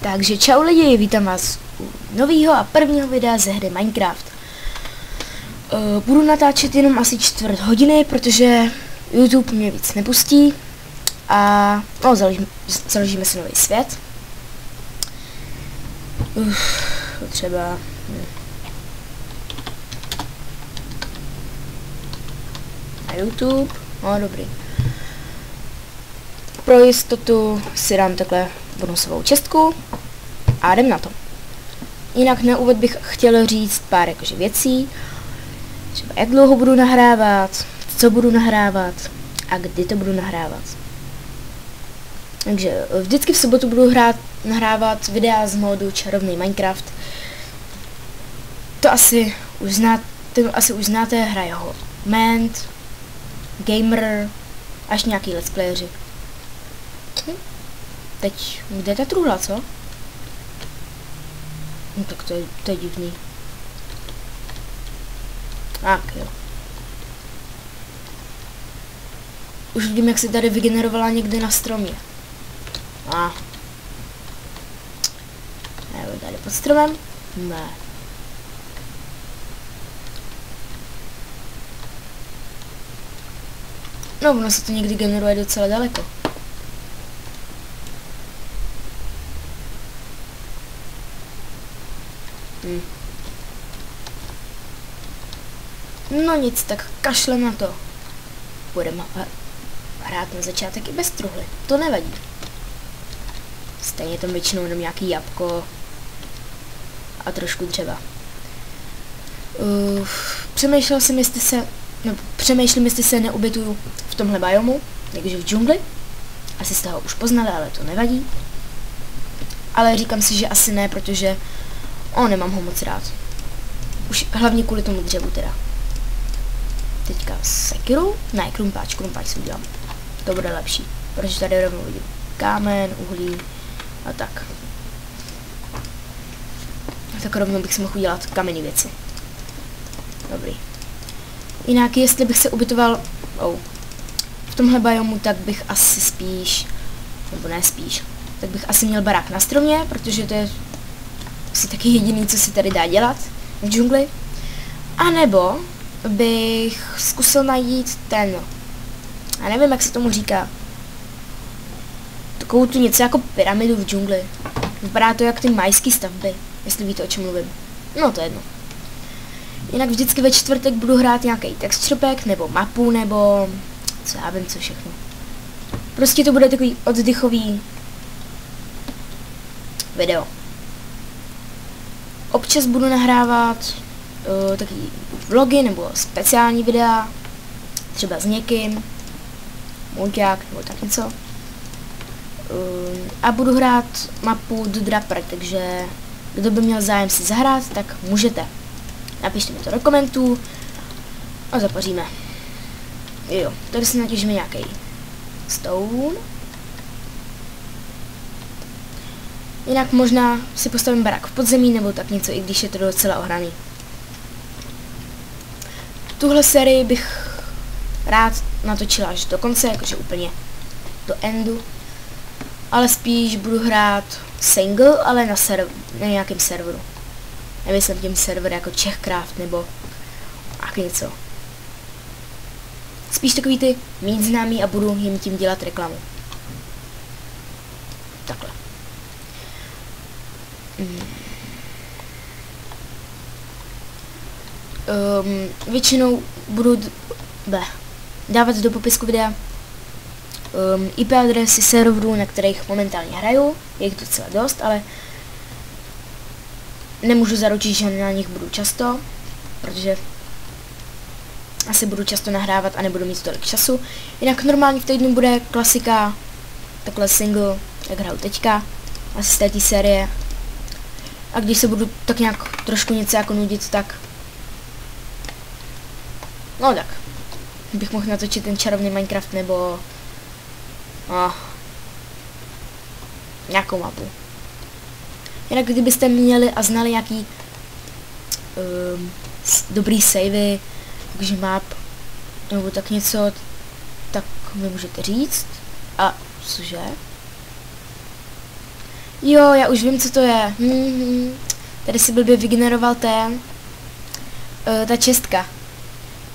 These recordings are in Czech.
Takže čau lidi, vítám vás u nového a prvního videa ze hry Minecraft. Budu natáčet jenom asi 1/4 hodiny, protože YouTube mě víc nepustí a no, založíme si nový svět. Třeba na YouTube, no dobrý. Pro jistotu si dám takhle bonusovou čestku a jdem na to. Jinak na úvod bych chtěl říct pár jakože věcí. Třeba jak dlouho budu nahrávat, co budu nahrávat a kdy to budu nahrávat. Takže vždycky v sobotu budu nahrávat videa z módu Čarovný Minecraft. To asi už znáte, hraje ho Ment, Gamer, až nějaký let's playeři. Teď, kde je ta truhla, co? No tak to je divný. Tak jo. Už vidím, jak se tady vygenerovala někde na stromě. Nebo tady pod stromem? Ne. No, ono se to někdy generuje docela daleko. No nic, tak kašle na to. Budeme hrát na začátek i bez truhly. To nevadí. Stejně tam většinou jenom nějaký jabko a trošku dřeva. Přemýšlím, jestli se neubytuju v tomhle biomu, takže v džungli. Asi jste ho už poznali, ale to nevadí. Ale říkám si, že asi ne, protože nemám ho moc rád. Už hlavně kvůli tomu dřevu teda. Teďka sekiru, ne, krumpáč si udělám. To bude lepší, protože tady rovnou vidím kámen, uhlí a tak. Tak rovnou bych si mohl udělat kamenné věci. Dobrý. Jinak, jestli bych se ubytoval v tomhle biomu, tak bych asi spíš, nebo ne spíš, tak bych asi měl barák na stromě, protože to je asi taky jediný, co si tady dá dělat v džungli. A nebo bych zkusil najít já nevím, jak se tomu říká, takovou tu něco jako pyramidu v džungli. Vypadá to jak ty majské stavby, jestli víte, o čem mluvím. No, to je jedno. Jinak vždycky ve čtvrtek budu hrát nějaký texture pack, nebo mapu, nebo co já vím, co všechno. Prostě to bude takový oddychový video. Občas budu nahrávat takový vlogy nebo speciální videa, třeba s někým, mulťák nebo tak něco. A budu hrát mapu do Draper, takže kdo by měl zájem si zahrát, tak můžete. Napište mi to do komentů a zapaříme. Jo, tady si natěžíme nějaký stone. Jinak možná si postavím barák v podzemí nebo tak něco, i když je to docela ohraný. Tuhle sérii bych rád natočila až do konce, jakože úplně do endu. Ale spíš budu hrát single, ale na nějakém serveru. Nemyslím tím server jako Czechcraft nebo něco. Spíš takový ty méně známý a budu jim tím dělat reklamu. Takhle. Většinou budu dávat do popisku videa IP adresy serverů, na kterých momentálně hraju. Je jich docela dost, ale nemůžu zaručit, že na nich budu často, protože asi budu často nahrávat a nebudu mít tolik času. Jinak normálně v týdnu bude klasika, takhle single, jak hraju teďka, asi z té série. A když se budu tak nějak trošku něco jako nudit, tak no tak bych mohl natočit ten čarovný Minecraft nebo nějakou mapu. Jinak kdybyste měli a znali nějaký dobrý savey, takže map nebo tak něco, tak mi můžete říct. A cože? Jo, já už vím, co to je. Tady si blbě vygeneroval ta čestka.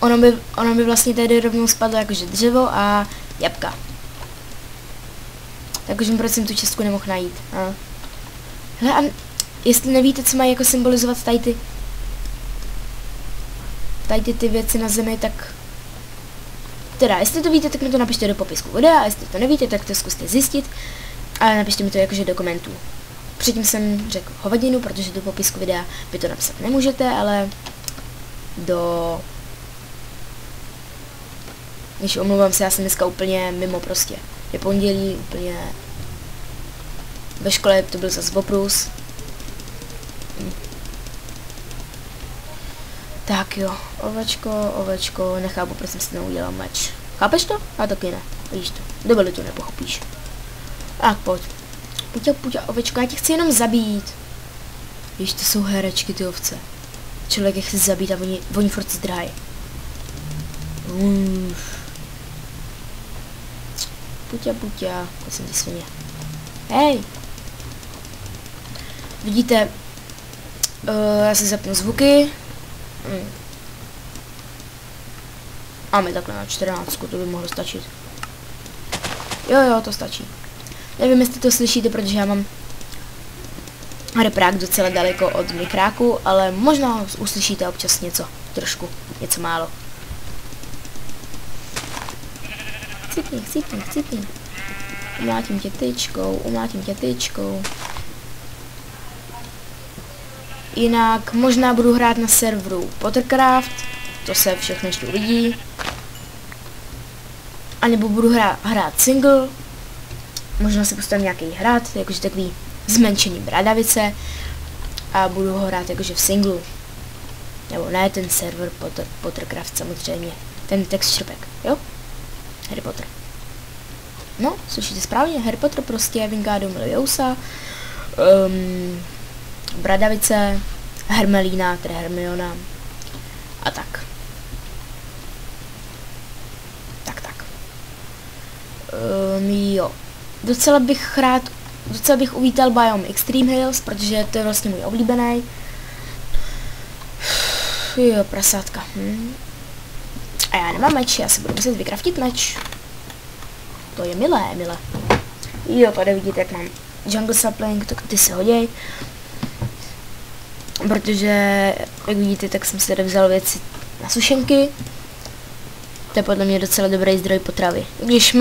Ono by vlastně tady rovnou spadlo jakože dřevo a jabka. Takže proč jsem tu čestku nemohl najít. Hele, a jestli nevíte, co mají jako symbolizovat tady ty věci na zemi, tak... Teda, jestli to víte, tak mi to napište do popisku videa, a jestli to nevíte, tak to zkuste zjistit. Ale napište mi to jakože do komentů. Předtím jsem řekl hovadinu, protože do popisku videa vy to napsat nemůžete, ale do... Když omlouvám se, já jsem dneska úplně mimo prostě. Je pondělí, úplně... Ve škole to byl zase oprus. Tak jo, ovečko, nechápu, proč jsem si neudělal meč. Chápeš to? A taky ne, vidíš to, dobře to nepochopíš. Tak pojď. Puťa, ovečko, já tě chci jenom zabít. Víš, to jsou herečky, ty ovce. Člověk je chce zabít a oni furt zdrájí. Puťa, to jsem ty svině. Hej! Vidíte, já si zapnu zvuky. Máme takhle na 14, to by mohlo stačit. Jo, to stačí. Nevím, jestli to slyšíte, protože já mám reprák docela daleko od mikráku, ale možná uslyšíte občas něco, trošku, něco málo. Chcípni. Umlátím tě tyčkou. Jinak možná budu hrát na serveru Pottercraft, to se všechno ještě uvidí. A nebo budu hrát single, možná si postavím nějaký hrad, jakože takový zmenšený bradavice. A budu ho hrát jakože v singlu. Nebo ne ten server Pottercraft samozřejmě, ten texture pack, jo? Harry Potter. No, slyšíte správně, Harry Potter prostě, Wingardium Leviosa, bradavice, Hermelína, tedy Hermiona a tak. Jo. Docela bych uvítal biome Extreme Hills, protože to je vlastně můj oblíbený. Jo, prasátka. A já nemám meč, já si budu muset vykraftit meč. To je milé. Jo, tady vidíte, jak mám jungle sapling, tak ty se hoděj. Protože, jak vidíte, tak jsem si tady vzal věci na sušenky. To je podle mě docela dobrý zdroj potravy. Když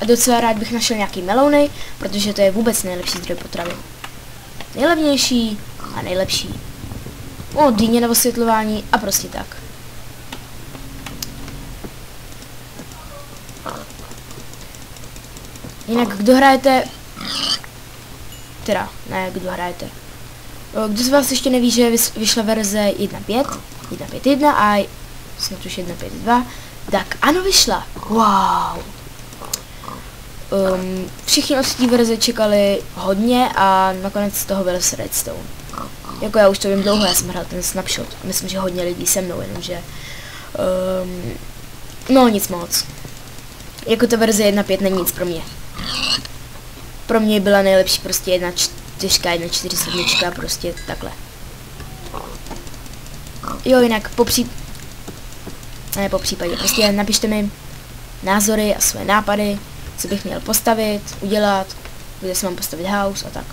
docela rád bych našel nějaký melouny, protože to je vůbec nejlepší zdroj potravy. Nejlevnější a nejlepší. No, dýně na osvětlování a prostě tak. Jinak, kdo hrajete... Teda, ne, kdo hrajete. Kdo z vás ještě neví, že vyšla verze 1.5 a snad už 1.5.2, tak ano, vyšla. Wow. Všichni od té verze čekali hodně a nakonec z toho vylez Redstone. Jako já už to vím dlouho, já jsem hrál ten snapshot. Myslím, že hodně lidí se mnou, jenomže... no, nic moc. Jako ta verze 1.5 není nic pro mě. Pro mě byla nejlepší prostě 1.4, 1.4, prostě takhle. Jo, jinak po případě, prostě napište mi názory a své nápady, co bych měl postavit, udělat, kde si mám postavit house a tak.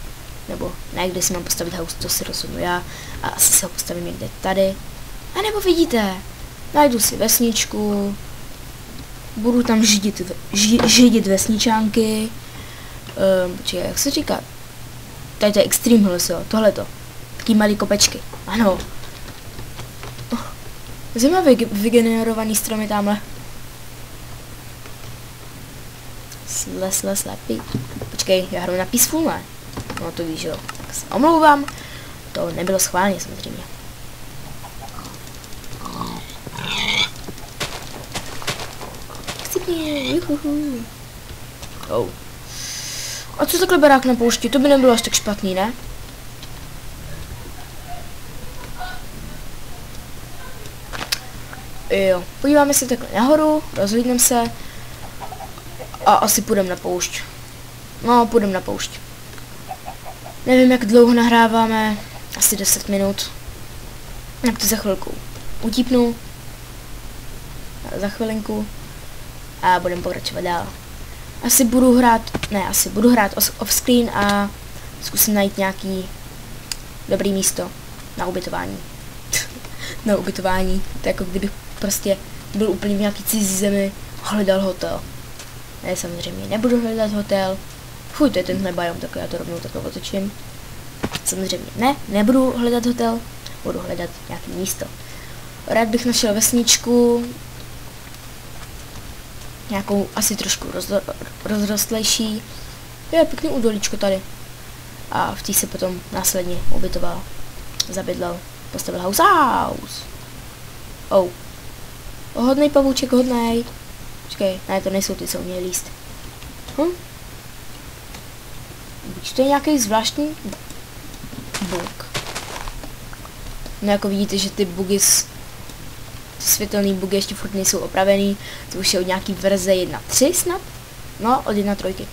Nebo ne, kde si mám postavit house, to si rozhodnu já a asi se ho postavím někde tady. A nebo vidíte, najdu si vesničku, budu tam židit vesničánky. Počkej, jak se říká? Tady to je Extreme Hills, jo, tohleto. Taký malý kopečky, ano. Zajímavě vygenerovaný stromy tamhle. Slepý. Počkej, já hru na Peaceful, ne? No to víš, jo. Tak se omlouvám. To nebylo schválně, samozřejmě. Oh. A co takhle barák na poušti? To by nebylo až tak špatný, ne? Jo, podíváme se takhle nahoru, rozhlídneme se a asi půjdeme na poušť. No, půjdeme na poušť. Nevím, jak dlouho nahráváme, asi 10 minut. Jak to za chvilku utípnu. Za chvilinku. A budeme pokračovat dál. Asi budu hrát off-screen a zkusím najít nějaký dobrý místo na ubytování. Na ubytování. To je jako kdybych prostě byl úplně v nějaký cizí zemi a hledal hotel. Ne, samozřejmě nebudu hledat hotel. Fuj, to je tenhle biom, tak já to rovnou takhle otočím. Samozřejmě ne, nebudu hledat hotel, budu hledat nějaké místo. Rád bych našel vesničku, nějakou asi trošku rozrostlejší. Je pěkný údolíčko tady. A v té se potom následně ubytoval, zabydlel, postavil house. Oh. Hodnej pavouček, hodnej. Počkej, ne, to nejsou ty, co umějí líst. Buď to je nějaký zvláštní bug. No jako vidíte, že ty bugy, ty světelný bugy ještě furt nejsou opravený. To už je od nějaký verze 1.3 snad? No, od 1.3.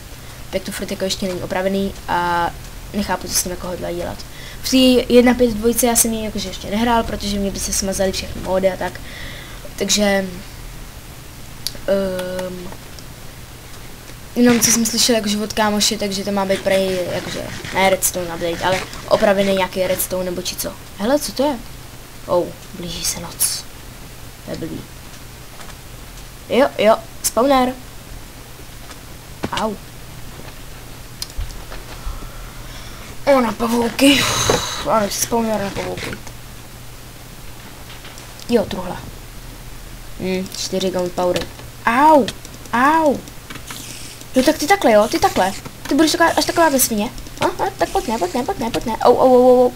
Tak to furt jako ještě není opravený a nechápu, co s tím jako hodlá dělat. V té 1.5.2 já jsem ji jakože ještě nehrál, protože mě by se smazaly všechny módy a tak. Takže jenom co jsem slyšel jakože od kámoše, takže to má být prej jakože ne redstone update, ale opravený nějaký redstone nebo či co. Hele, co to je? Blíží se noc. To je blbý. Jo, spawner. Au. Na pavouky. Ano, spawner na pavouky. Jo, truhla. 4 gunpowder. Au. Jo, tak ty takhle, jo, ty takhle. Ty budeš až taková svině. Tak pojď ne. Au.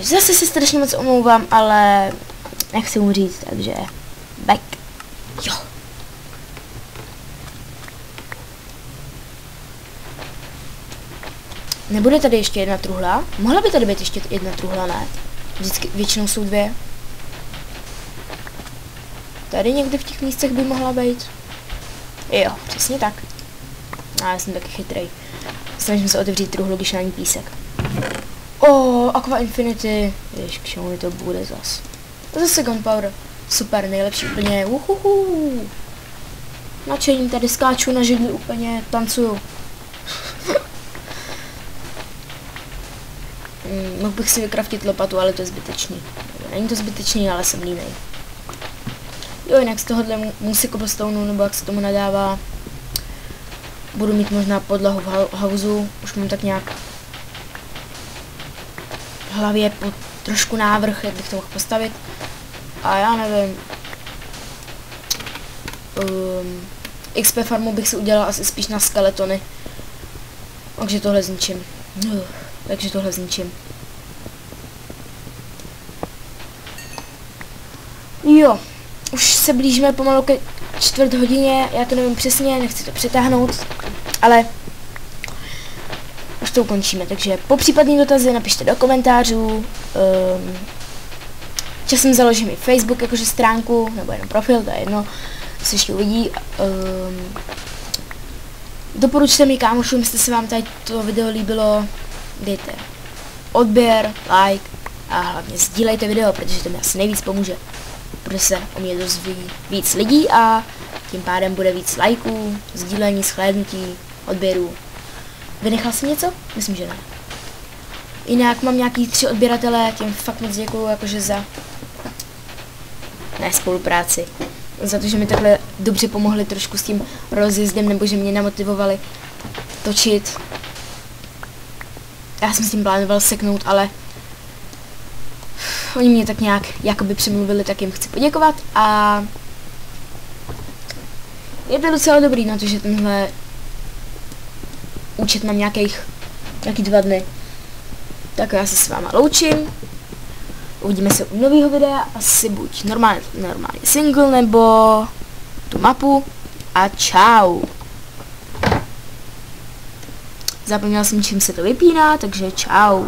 Zase si strašně moc omlouvám, ale nechci mu říct, takže back. Jo. Nebude tady ještě jedna truhla? Mohla by tady být ještě jedna truhla, ne? Vždycky, většinou jsou 2. Tady někde v těch místech by mohla být. Jo, přesně tak. Já jsem taky chytrej. Snažím se otevřít truhlu, když na ní písek. Aqua Infinity. Jež, k čemu mi to bude zas. Zase gunpowder. Super, nejlepší úplně. Nadšením tady skáču na židli, úplně tancuju. Mohl bych si vykraftit lopatu, ale to je zbytečný. Není to zbytečný, ale jsem línej. Jo, jinak z tohohle musí cobblestoneu, nebo jak se tomu nadává, budu mít možná podlahu v houseu, už mám tak nějak v hlavě trošku návrh, jak bych to mohl postavit. A já nevím. XP farmu bych si udělal asi spíš na skeletony. Takže tohle zničím. Jo. Už se blížíme pomalu ke 4 hodině, já to nevím přesně, nechci to přetáhnout, ale už to ukončíme, takže po případný dotazy napište do komentářů, časem založím i Facebook jakože stránku, nebo jenom profil, to je jedno, se ještě uvidí. Doporučte mi kámošům, jestli se vám tady to video líbilo, dejte odběr, like a hlavně sdílejte video, protože to mi asi nejvíc pomůže. Protože se o mě dozví víc lidí a tím pádem bude víc lajků, sdílení, shlédnutí, odběrů. Vynechal jsem něco? Myslím, že ne. Jinak mám nějaký 3 odběratele, těm fakt moc děkuju jakože za spolupráci. Za to, že mi takhle dobře pomohli trošku s tím rozjezdem, nebo že mě namotivovali točit. Já jsem s tím plánoval seknout, ale oni mě tak nějak jakoby přemluvili, tak jim chci poděkovat a je to docela dobrý na to, že tenhle účet mám nějaký 2 dny. Tak já se s váma loučím. Uvidíme se u nového videa, asi buď normálně single nebo tu mapu a čau. Zapomněl jsem, čím se to vypíná, takže čau.